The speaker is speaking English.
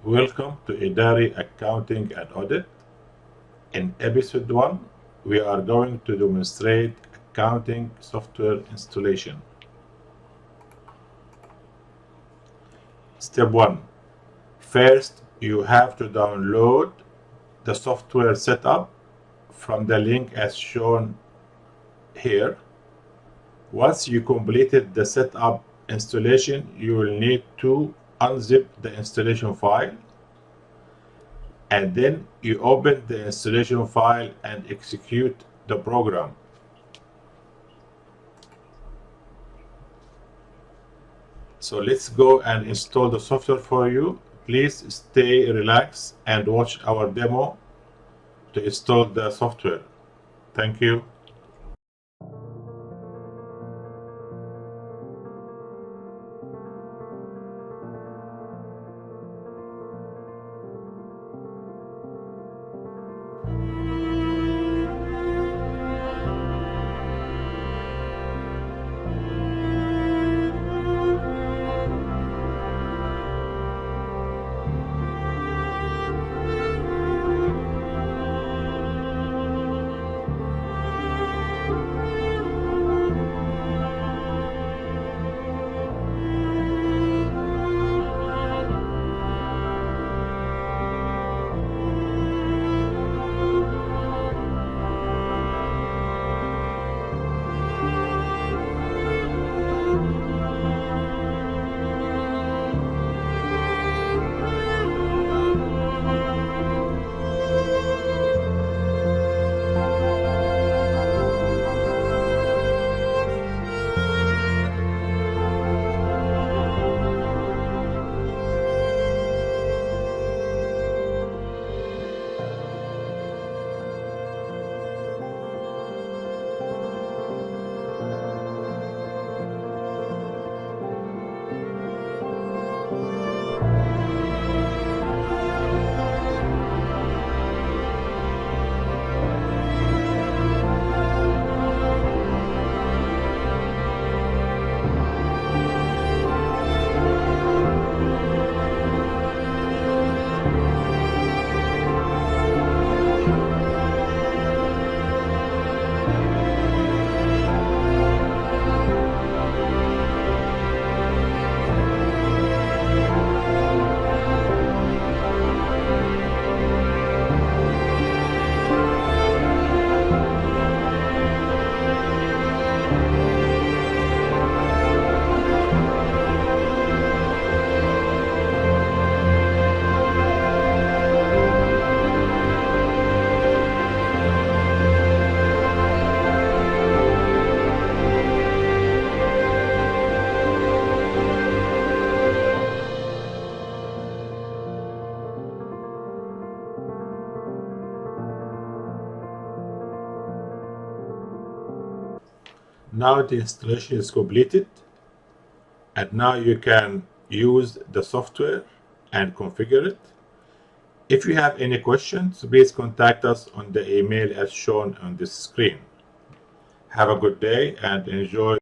Welcome to Idari Accounting and Audit. In episode 1, we are going to demonstrate accounting software installation. Step 1. First, you have to download the software setup from the link as shown here. Once you completed the setup installation, you will need to unzip the installation file, and then you open the installation file and execute the program. So let's go and install the software for you. Please stay relaxed and watch our demo to install the software. Thank you. Now the installation is completed, and now you can use the software and configure it. If you have any questions, please contact us on the email as shown on this screen. Have a good day and enjoy